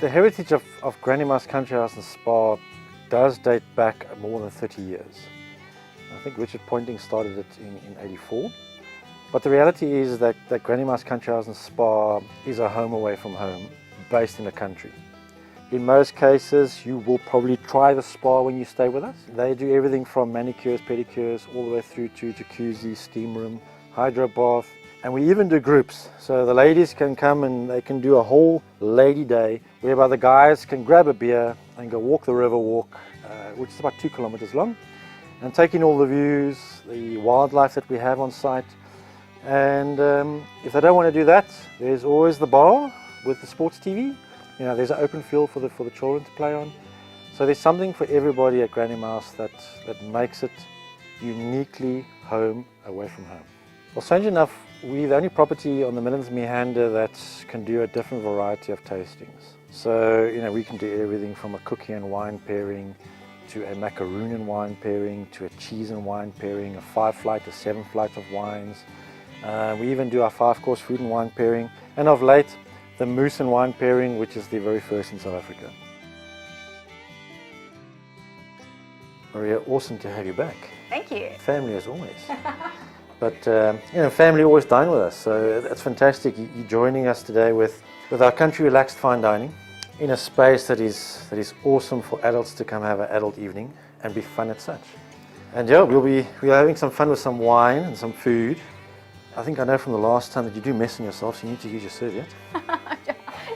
The heritage of Granny Ma's Country House and Spa does date back more than 30 years. I think Richard Pointing started it in 84. But the reality is that Granny Ma's Country House and Spa is a home away from home, based in the country. In most cases, you will probably try the spa when you stay with us. They do everything from manicures, pedicures, all the way through to jacuzzi, steam room, hydro bath, and we even do groups. So the ladies can come and they can do a whole lady day, whereby the guys can grab a beer and go walk the river walk, which is about 2 kilometers long, and take in all the views, the wildlife that we have on site. And if they don't want to do that, there's always the bar with the sports TV. You know, there's an open field for the children to play on. So there's something for everybody at Granny Ma's that makes it uniquely home away from home. Well, strange enough, we're the only property on the Midlands Meander that can do a different variety of tastings. So, you know, we can do everything from a cookie and wine pairing, to a macaroon and wine pairing, to a cheese and wine pairing, a 5-flight, a 7-flight of wines. We even do our 5-course food and wine pairing, and of late, the moose and wine pairing, which is the very first in South Africa. Maria, awesome to have you back. Thank you. Family as always. But you know, family always dine with us, so it's fantastic. You're joining us today with our country relaxed fine dining in a space that is awesome for adults to come have an adult evening and be fun as such. And yeah, we're having some fun with some wine and some food. I think I know from the last time that you do mess on yourself, so you need to use your serviette.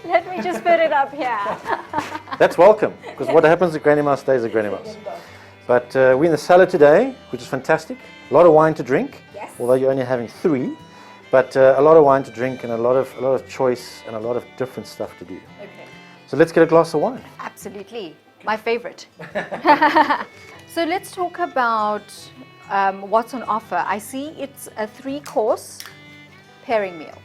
Let me just put it up here. That's welcome, because what happens at Granny Ma's stays at Granny Ma's. But we're in the cellar today, which is fantastic. A lot of wine to drink, yes. Although you're only having 3. But a lot of wine to drink and a lot of choice and a lot of different stuff to do. Okay. So let's get a glass of wine. Absolutely, my favorite. So let's talk about what's on offer. I see it's a 3-course pairing meal.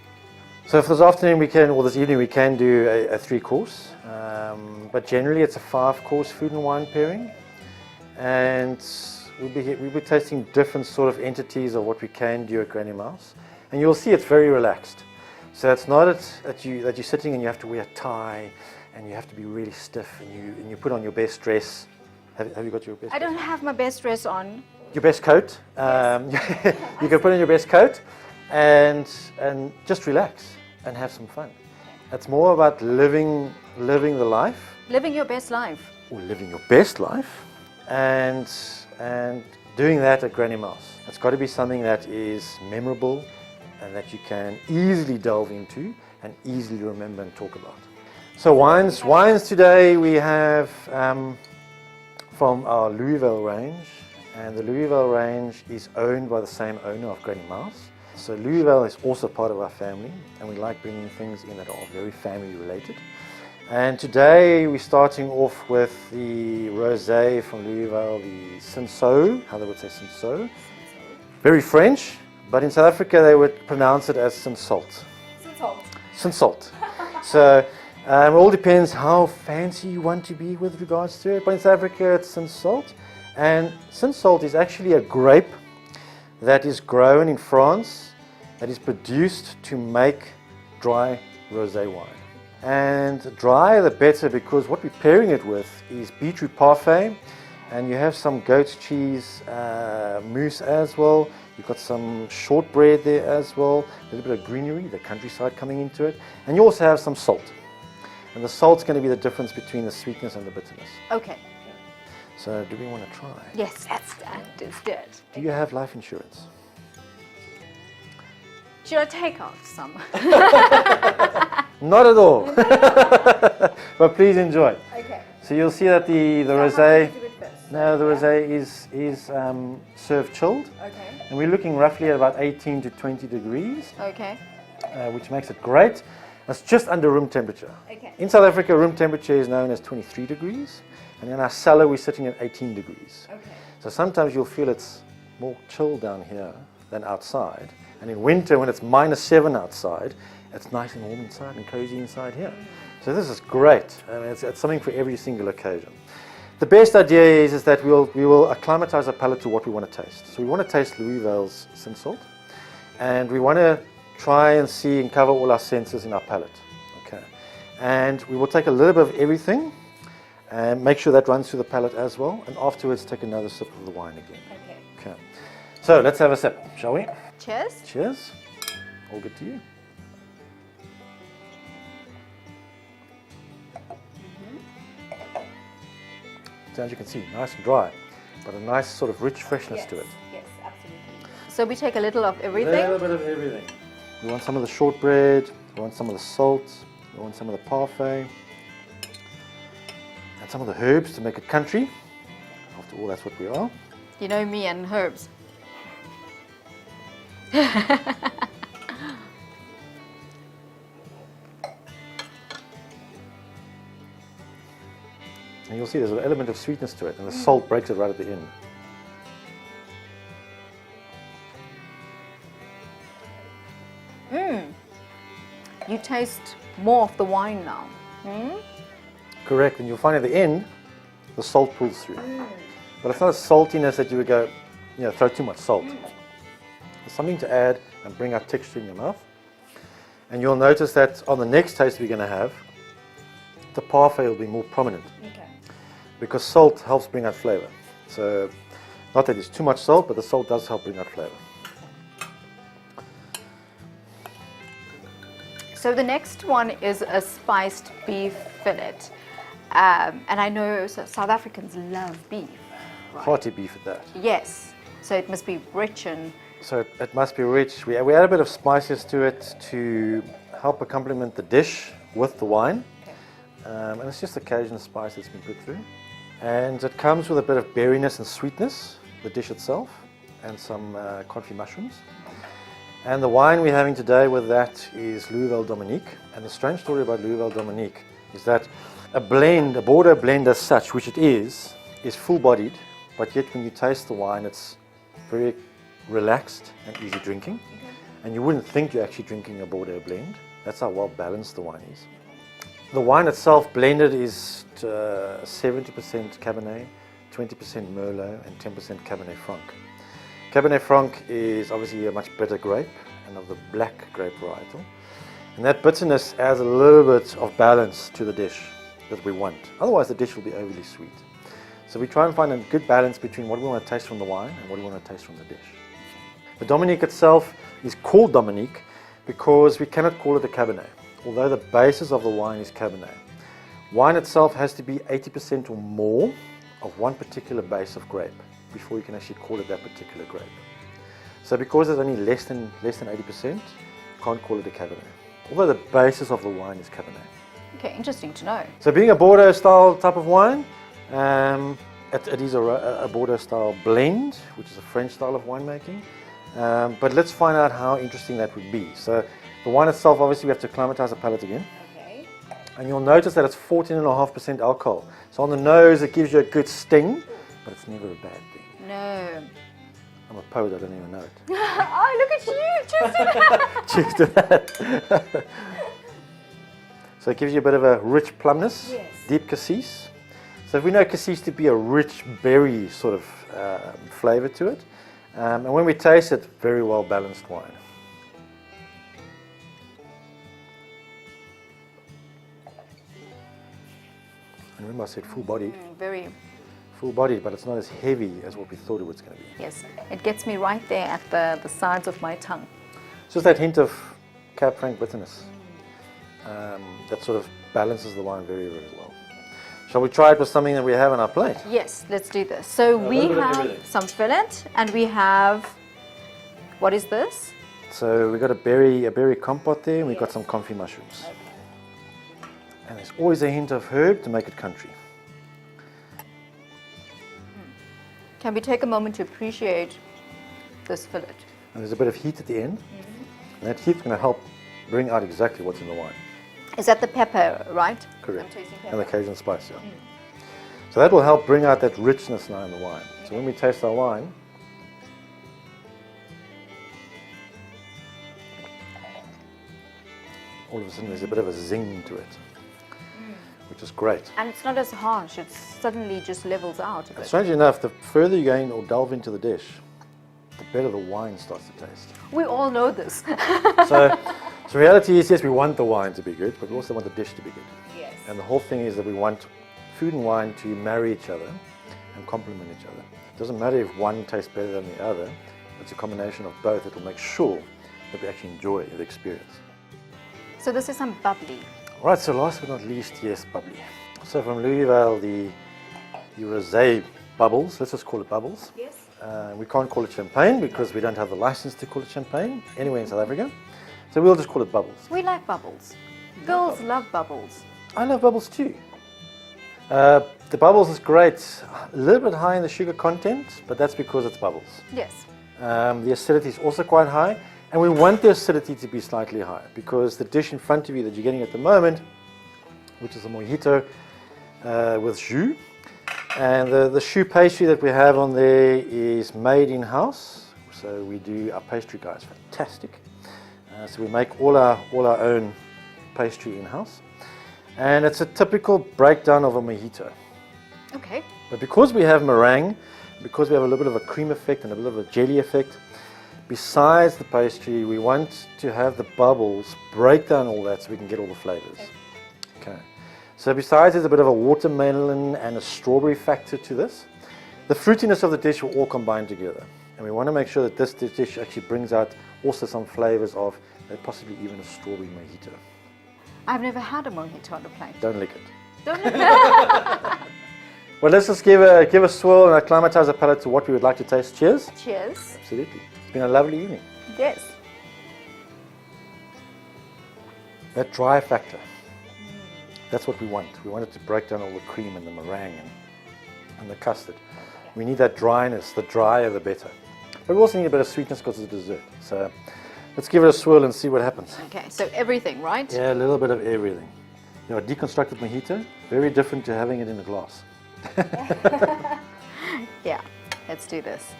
So for this afternoon or this evening we can do a 3-course, but generally it's a 5-course food and wine pairing, and we'll be tasting different sort of entities of what we can do at Granny Ma's, and you'll see it's very relaxed. So it's not that you're sitting and you have to wear a tie and you have to be really stiff and you put on your best dress. Have you got your best dress? I don't have my best dress on. Your best coat. Yes. You can put on your best coat and just relax and have some fun. It's more about living the life. Living your best life. Or living your best life, and doing that at Granny Ma's. It's got to be something that is memorable and that you can easily delve into and easily remember and talk about. So wines today we have from our Louisville range, and the Louisville range is owned by the same owner of Granny Ma's. So Louisville is also part of our family, and we like bringing things in that are very family related. And today we're starting off with the rosé from Louisville, the Cinsault, how they would say Cinsault. Very French, but in South Africa they would pronounce it as Cinsault. Cinsault. So it all depends how fancy you want to be with regards to it, but in South Africa it's Cinsault. And Cinsault is actually a grape that is grown in France, that is produced to make dry rosé wine. And dry the better, because what we're pairing it with is beetroot parfait, and you have some goat's cheese mousse as well. You've got some shortbread there as well, a little bit of greenery, the countryside coming into it, and you also have some salt. And the salt's going to be the difference between the sweetness and the bitterness. Okay. So do we want to try? Yes, let's do it. Do you have life insurance? Should I take off some? Not at all. But please enjoy. Okay. So you'll see that the rosé. No, the rosé is served chilled. Okay. And we're looking roughly at about 18 to 20 degrees. Okay. Which makes it great. It's just under room temperature. Okay. In South Africa, room temperature is known as 23 degrees. And in our cellar, we're sitting at 18 degrees. Okay. So sometimes you'll feel it's more chill down here than outside. And in winter, when it's -7 outside, it's nice and warm inside and cozy inside here. So this is great. I mean, it's something for every single occasion. The best idea is that we will acclimatize our palate to what we want to taste. So we want to taste Louisville's Cinsault, and we want to try and see and cover all our senses in our palate. Okay. And we will take a little bit of everything and make sure that runs through the palate as well. And afterwards, take another sip of the wine again. Okay. So let's have a sip, shall we? Cheers. Cheers. All good to you. So as you can see, nice and dry, but a nice sort of rich freshness to it. Yes, absolutely. So we take a little of A everything. little bit of everything. We want some of the shortbread, we want some of the salt, we want some of the parfait, and some of the herbs to make it country. After all, that's what we are. You know me and herbs. And you'll see there's an element of sweetness to it, and the salt breaks it right at the end. You taste more of the wine now. Correct, and you'll find at the end, the salt pulls through. But it's not a saltiness that you would go, throw too much salt. There's something to add and bring out texture in your mouth. And you'll notice that on the next taste we're going to have, the parfait will be more prominent. Okay. Because salt helps bring out flavor. So, not that there's too much salt, but the salt does help bring out flavor. So the next one is a spiced beef fillet. And I know South Africans love beef. Right? Hearty beef at that. Yes. So it must be rich and... So it must be rich. We add a bit of spices to it to help accompaniment the dish with the wine. And it's just a Cajun spice that's been put through. And it comes with a bit of berryness and sweetness, the dish itself, and some confit mushrooms. And the wine we're having today with that is Louisville Dominique. And the strange story about Louisville Dominique is that a Bordeaux blend as such, which it is full-bodied, but yet when you taste the wine, it's very relaxed and easy drinking. And you wouldn't think you're actually drinking a Bordeaux blend. That's how well balanced the wine is. The wine itself blended is 70% Cabernet, 20% Merlot, and 10% Cabernet Franc. Cabernet Franc is obviously a much bitter grape and of the black grape varietal. And that bitterness adds a little bit of balance to the dish that we want. Otherwise the dish will be overly sweet. So we try and find a good balance between what we want to taste from the wine and what we want to taste from the dish. The Dominique itself is called Dominique because we cannot call it a Cabernet, although the basis of the wine is Cabernet. Wine itself has to be 80% or more of one particular base of grape before you can actually call it that particular grape. So because it's only less than 80%, you can't call it a Cabernet, although the basis of the wine is Cabernet. Okay, interesting to know. So being a Bordeaux style type of wine, it is a Bordeaux style blend, which is a French style of winemaking. But let's find out how interesting that would be. So the wine itself, obviously we have to acclimatize the palate again. Okay. And you'll notice that it's 14.5% alcohol. So on the nose it gives you a good sting, but it's never a bad thing. No. I'm a poet, I don't even know it. Oh, look at you! Cheers to that. Cheers to that. So it gives you a bit of a rich plumness, Yes. deep cassis. So we know cassis to be a rich berry sort of flavor to it. And when we taste it, very well balanced wine. And remember I said full-bodied. Very, Full-bodied, but it's not as heavy as what we thought it was going to be. yes. It gets me right there at the sides of my tongue. It's just that hint of Cab Franc bitterness. That sort of balances the wine very, very well. Shall we try it with something that we have on our plate? Yes, let's do this. So we little bit of have everything. some fillet and we have, what is this? So we've got a berry compote there, and we've got some confit mushrooms. And there's always a hint of herb to make it country. Can we take a moment to appreciate this fillet? And there's a bit of heat at the end. And that heat's going to help bring out exactly what's in the wine. Is that the pepper, right? Correct. I'm tasting And the pepper. Cajun spice, yeah. So that will help bring out that richness now in the wine. So when we taste our wine, all of a sudden there's a bit of a zing to it, which is great. And it's not as harsh, it suddenly just levels out a And bit. strangely enough, the further you go in or delve into the dish, the better the wine starts to taste. We all know this. So So reality is, yes, we want the wine to be good, but we also want the dish to be good. Yes. And the whole thing is that we want food and wine to marry each other and complement each other. It doesn't matter if one tastes better than the other. It's a combination of both that will make sure that we actually enjoy the experience. So this is some bubbly. All right, so last but not least, yes, bubbly. So from Louisville, the rosé bubbles, let's just call it bubbles. Yes. We can't call it champagne because we don't have the license to call it champagne anywhere in South Africa. So we'll just call it bubbles. We like bubbles. Girls love bubbles. I love bubbles too. The bubbles is great, a little bit high in the sugar content, but that's because it's bubbles. Yes. The acidity is also quite high, and we want the acidity to be slightly higher because the dish in front of you that you're getting at the moment, which is a mojito with jus, and the choux pastry that we have on there is made in-house. So we do, our pastry guy is fantastic. So we make all our own pastry in-house, and it's a typical breakdown of a mojito. Okay. But because we have meringue, because we have a little bit of a cream effect and a bit of a jelly effect, besides the pastry, we want to have the bubbles break down all that so we can get all the flavors. Okay. So besides there's a bit of a watermelon and a strawberry factor to this, the fruitiness of the dish will all combine together. And we want to make sure that this dish actually brings out also some flavors of possibly even a strawberry mojito. I've never had a mojito on a plate. Don't lick it. Don't you? Well, let's just give a swirl and acclimatize the palate to what we would like to taste. Cheers. Cheers. Absolutely. It's been a lovely evening. Yes. That dry factor, that's what we want. We want it to break down all the cream and the meringue and the custard. We need that dryness. The drier, the better. But we also need a bit of sweetness because it's a dessert. So let's give it a swirl and see what happens. Okay, so everything, right? Yeah, a little bit of everything. You know, a deconstructed mojito, very different to having it in a glass. Yeah, let's do this.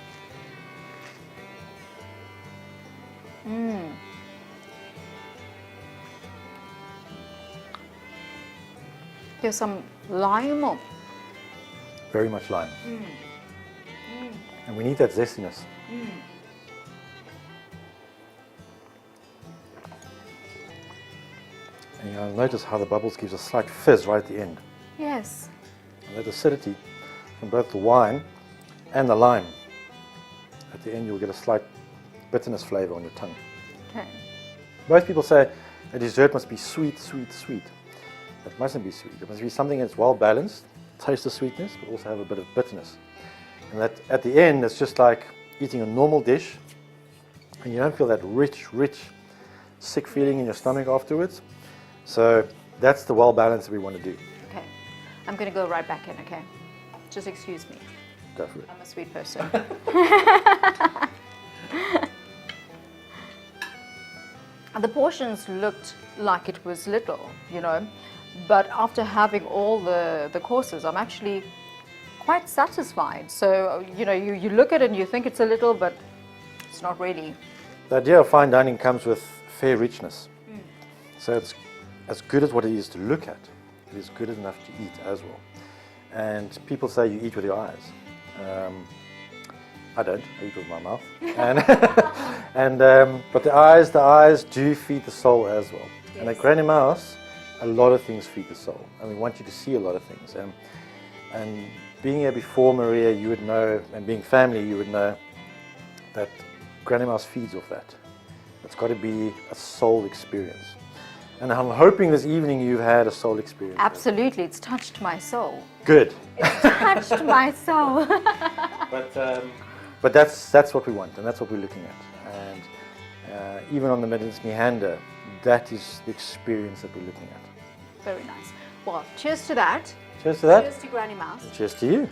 There's some lime. Very much lime. And we need that zestiness. And you'll notice how the bubbles gives a slight fizz right at the end. Yes. And that acidity from both the wine and the lime. At the end you'll get a slight bitterness flavor on your tongue. Okay. Most people say a dessert must be sweet, sweet, sweet. It mustn't be sweet. It must be something that's well balanced, taste the sweetness, but also have a bit of bitterness. And that at the end it's just like eating a normal dish and you don't feel that rich, sick feeling in your stomach afterwards. So that's the well balance that we want to do. Okay. I'm going to go right back in, okay? Just excuse me. Go for it. I'm a sweet person. The portions looked like it was little, you know, but after having all the courses, I'm actually quite satisfied. So, you know, you look at it and you think it's a little, but it's not really. The idea of fine dining comes with fair richness. So it's as good as what it is to look at. It is good enough to eat as well. And people say you eat with your eyes. I don't. I eat with my mouth. But the eyes do feed the soul as well. Yes. And at Granny Mouse, a lot of things feed the soul, and we want you to see a lot of things. And being here before Maria, you would know, and being family, you would know that Granny Mouse feeds off that. It's got to be a soul experience. And I'm hoping this evening you've had a soul experience. Absolutely, it's touched my soul. Good. It's touched my soul. But that's what we want, and that's what we're looking at. And even on the Midlands Meander, that is the experience that we're looking at. Very nice. Well, cheers to that. Cheers to that. Cheers to Granny Mouse. Cheers to you.